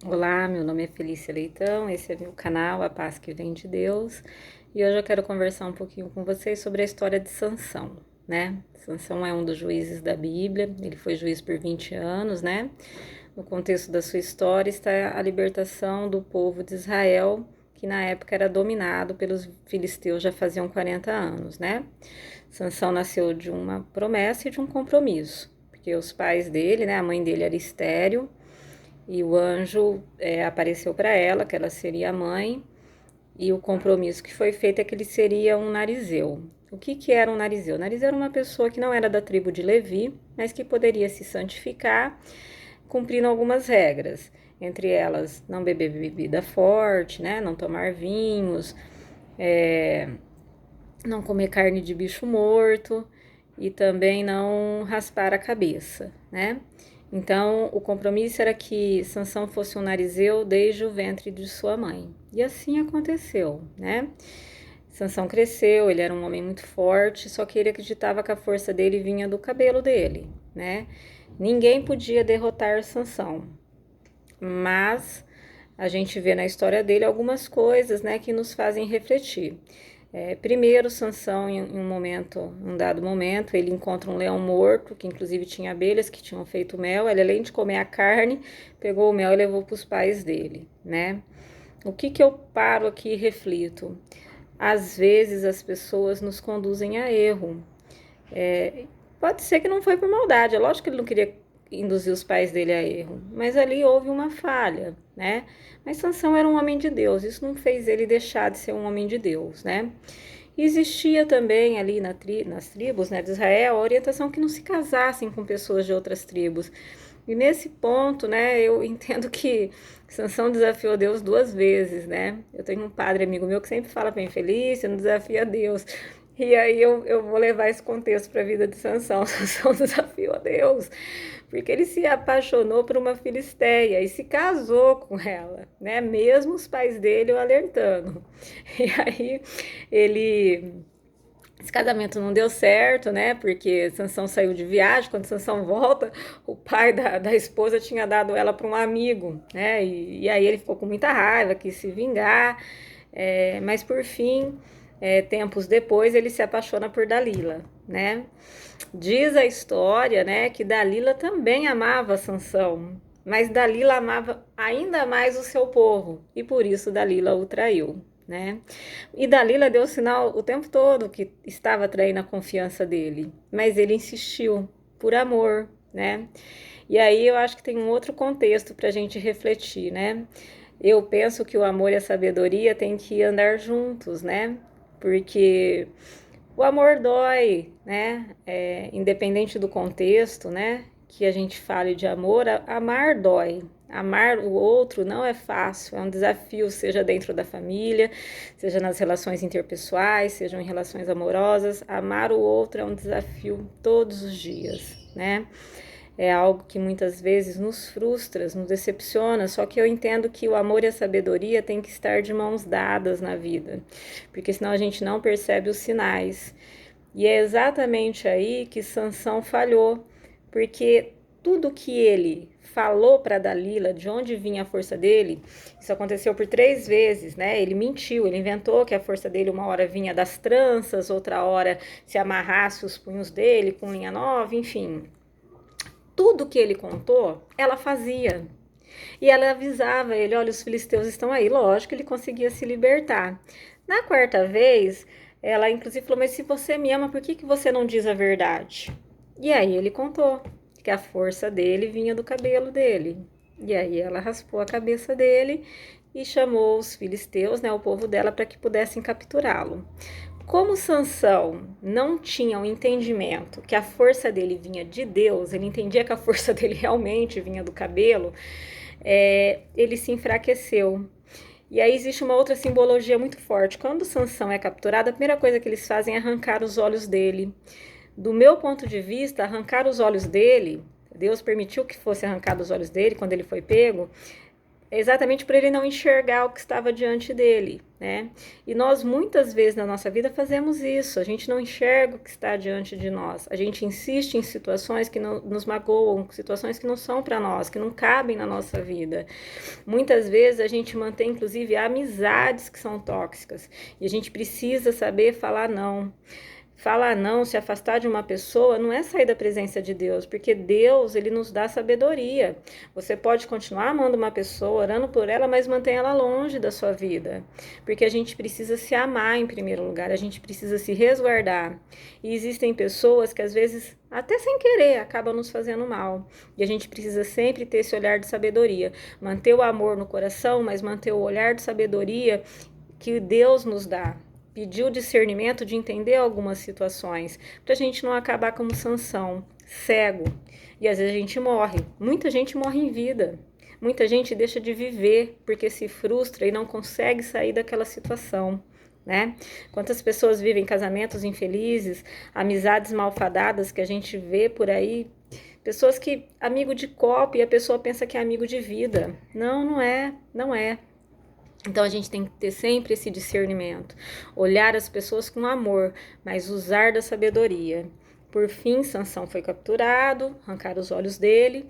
Olá, meu nome é Felícia Leitão, esse é meu canal, A Paz que Vem de Deus, e hoje eu quero conversar um pouquinho com vocês sobre a história de Sansão, né? Sansão é um dos juízes da Bíblia, ele foi juiz por 20 anos, né? No contexto da sua história está a libertação do povo de Israel, que na época era dominado pelos filisteus já faziam 40 anos, né? Sansão nasceu de uma promessa e de um compromisso, porque os pais dele, né, a mãe dele era estéril, e o anjo apareceu para ela, que ela seria a mãe, e o compromisso que foi feito é que ele seria um narizeu. O que era um narizeu? O narizeu era uma pessoa que não era da tribo de Levi, mas que poderia se santificar cumprindo algumas regras. Entre elas, não beber bebida forte, né? Não tomar vinhos, não comer carne de bicho morto e também não raspar a cabeça, né? Então, o compromisso era que Sansão fosse um narizeu desde o ventre de sua mãe. E assim aconteceu, né? Sansão cresceu, ele era um homem muito forte, só que ele acreditava que a força dele vinha do cabelo dele, né? Ninguém podia derrotar Sansão, mas a gente vê na história dele algumas coisas, né, que nos fazem refletir. Primeiro, Sansão, em um dado momento, ele encontra um leão morto, que inclusive tinha abelhas que tinham feito mel. Ele, além de comer a carne, pegou o mel e levou para os pais dele, né? O que eu paro aqui e reflito? Às vezes as pessoas nos conduzem a erro. Pode ser que não foi por maldade, é lógico que ele não queria induzir os pais dele a erro, mas ali houve uma falha, né? Mas Sansão era um homem de Deus, isso não fez ele deixar de ser um homem de Deus, né? Existia também ali nas tribos, né, de Israel a orientação que não se casassem com pessoas de outras tribos. E nesse ponto, né, eu entendo que Sansão desafiou Deus duas vezes, né? Eu tenho um padre amigo meu que sempre fala bem, Felícia, não desafia Deus. E aí eu vou levar esse contexto para a vida de Sansão. Sansão desafiou a Deus, porque ele se apaixonou por uma filisteia e se casou com ela, né? Mesmo os pais dele o alertando. E aí ele esse casamento não deu certo, né? Porque Sansão saiu de viagem. Quando Sansão volta, o pai da esposa tinha dado ela para um amigo, né? E aí ele ficou com muita raiva, quis se vingar. Mas por fim, tempos depois, ele se apaixona por Dalila, né? Diz a história, né, que Dalila também amava Sansão, mas Dalila amava ainda mais o seu povo e por isso Dalila o traiu, né? E Dalila deu sinal o tempo todo que estava traindo a confiança dele, mas ele insistiu por amor, né? E aí eu acho que tem um outro contexto para a gente refletir, né? Eu penso que o amor e a sabedoria têm que andar juntos, né? Porque o amor dói, né? Independente do contexto, né? Que a gente fale de amor, amar dói. Amar o outro não é fácil, é um desafio, seja dentro da família, seja nas relações interpessoais, seja em relações amorosas. Amar o outro é um desafio todos os dias, né? É algo que muitas vezes nos frustra, nos decepciona, só que eu entendo que o amor e a sabedoria têm que estar de mãos dadas na vida, porque senão a gente não percebe os sinais. E é exatamente aí que Sansão falhou, porque tudo que ele falou para Dalila, de onde vinha a força dele, isso aconteceu por 3 vezes, né? Ele mentiu, ele inventou que a força dele uma hora vinha das tranças, outra hora se amarrasse os punhos dele com linha nova, enfim. Tudo que ele contou, ela fazia. E ela avisava ele, olha, os filisteus estão aí. Lógico que ele conseguia se libertar. Na quarta vez, ela inclusive falou, mas se você me ama, por que você não diz a verdade? E aí ele contou que a força dele vinha do cabelo dele. E aí ela raspou a cabeça dele e chamou os filisteus, né, o povo dela, para que pudessem capturá-lo. Como Sansão não tinha um entendimento que a força dele vinha de Deus, ele entendia que a força dele realmente vinha do cabelo, ele se enfraqueceu. E aí existe uma outra simbologia muito forte. Quando Sansão é capturado, a primeira coisa que eles fazem é arrancar os olhos dele. Do meu ponto de vista, arrancar os olhos dele, Deus permitiu que fosse arrancado os olhos dele quando ele foi pego, exatamente por ele não enxergar o que estava diante dele, né? E nós muitas vezes na nossa vida fazemos isso, a gente não enxerga o que está diante de nós, a gente insiste em situações que não, nos magoam, situações que não são para nós, que não cabem na nossa vida. Muitas vezes a gente mantém inclusive amizades que são tóxicas e a gente precisa saber falar não. Falar não, se afastar de uma pessoa, não é sair da presença de Deus, porque Deus, ele nos dá sabedoria. Você pode continuar amando uma pessoa, orando por ela, mas mantém ela longe da sua vida. Porque a gente precisa se amar em primeiro lugar, a gente precisa se resguardar. E existem pessoas que às vezes, até sem querer, acabam nos fazendo mal. E a gente precisa sempre ter esse olhar de sabedoria. Manter o amor no coração, mas manter o olhar de sabedoria que Deus nos dá. Pedir o discernimento de entender algumas situações, para a gente não acabar como Sansão, cego. E às vezes a gente morre. Muita gente morre em vida. Muita gente deixa de viver porque se frustra e não consegue sair daquela situação, né? Quantas pessoas vivem casamentos infelizes, amizades malfadadas que a gente vê por aí, pessoas que amigo de copo e a pessoa pensa que é amigo de vida. Não, não é, não é. Então a gente tem que ter sempre esse discernimento, olhar as pessoas com amor, mas usar da sabedoria. Por fim, Sansão foi capturado, arrancaram os olhos dele,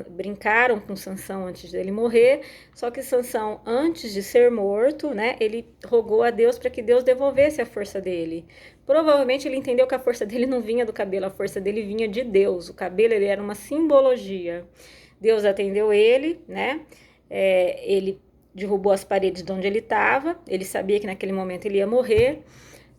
brincaram com Sansão antes dele morrer, só que Sansão, antes de ser morto, né, ele rogou a Deus para que Deus devolvesse a força dele. Provavelmente ele entendeu que a força dele não vinha do cabelo, a força dele vinha de Deus. O cabelo ele era uma simbologia. Deus atendeu ele, né? Ele derrubou as paredes de onde ele estava, ele sabia que naquele momento ele ia morrer,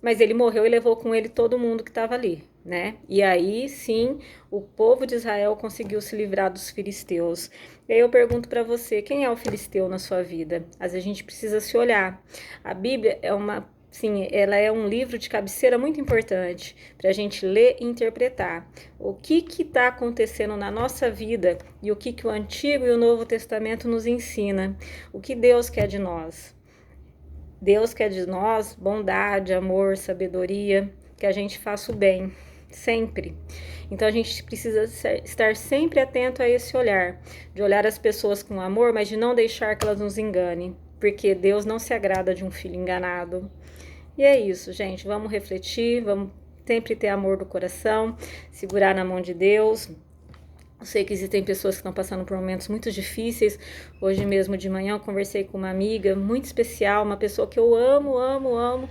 mas ele morreu e levou com ele todo mundo que estava ali, né? E aí sim, o povo de Israel conseguiu se livrar dos filisteus. E aí eu pergunto para você, quem é o filisteu na sua vida? Às vezes a gente precisa se olhar. A Bíblia é uma sim, ela é um livro de cabeceira muito importante para a gente ler e interpretar. O que está acontecendo na nossa vida e o que o Antigo e o Novo Testamento nos ensina. O que Deus quer de nós. Deus quer de nós bondade, amor, sabedoria, que a gente faça o bem, sempre. Então a gente precisa estar sempre atento a esse olhar, de olhar as pessoas com amor, mas de não deixar que elas nos enganem, porque Deus não se agrada de um filho enganado. E é isso, gente. Vamos refletir, vamos sempre ter amor do coração, segurar na mão de Deus. Eu sei que existem pessoas que estão passando por momentos muito difíceis. Hoje mesmo de manhã eu conversei com uma amiga muito especial, uma pessoa que eu amo, amo, amo.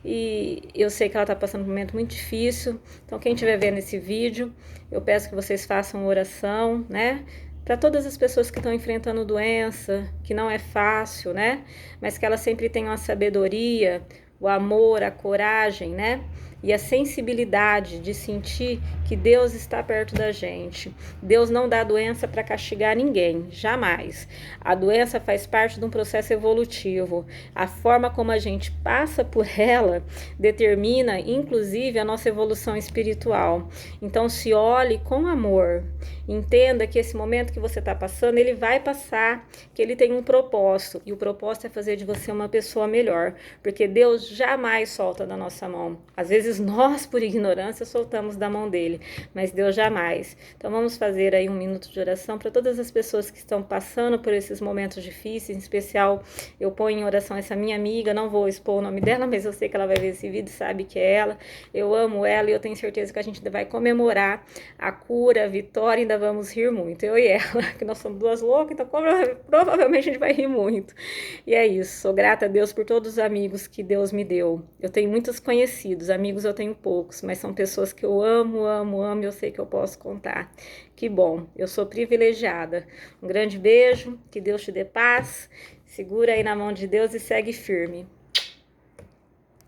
E eu sei que ela está passando por um momento muito difícil. Então, quem estiver vendo esse vídeo, eu peço que vocês façam oração, né? Para todas as pessoas que estão enfrentando doença, que não é fácil, né? Mas que elas sempre tenham a sabedoria, o amor, a coragem, né? E a sensibilidade de sentir que Deus está perto da gente. Deus não dá doença para castigar ninguém, jamais. A doença faz parte de um processo evolutivo. A forma como a gente passa por ela determina, inclusive, a nossa evolução espiritual. Então, se olhe com amor. Entenda que esse momento que você está passando, ele vai passar, que ele tem um propósito. E o propósito é fazer de você uma pessoa melhor. Porque Deus jamais solta da nossa mão. Às vezes nós, por ignorância, soltamos da mão dele, mas Deus jamais. Então vamos fazer aí um minuto de oração para todas as pessoas que estão passando por esses momentos difíceis. Em especial, eu ponho em oração essa minha amiga, não vou expor o nome dela, mas eu sei que ela vai ver esse vídeo, sabe que é ela. Eu amo ela e eu tenho certeza que a gente vai comemorar a cura, a vitória, e ainda vamos rir muito, eu e ela, que nós somos duas loucas, então provavelmente a gente vai rir muito. E é isso, sou grata a Deus por todos os amigos que Deus me deu. Eu tenho muitos conhecidos, amigos eu tenho poucos, mas são pessoas que eu amo, amo, amo, e eu sei que eu posso contar. Que bom, eu sou privilegiada. Um grande beijo, que Deus te dê paz, segura aí na mão de Deus e segue firme.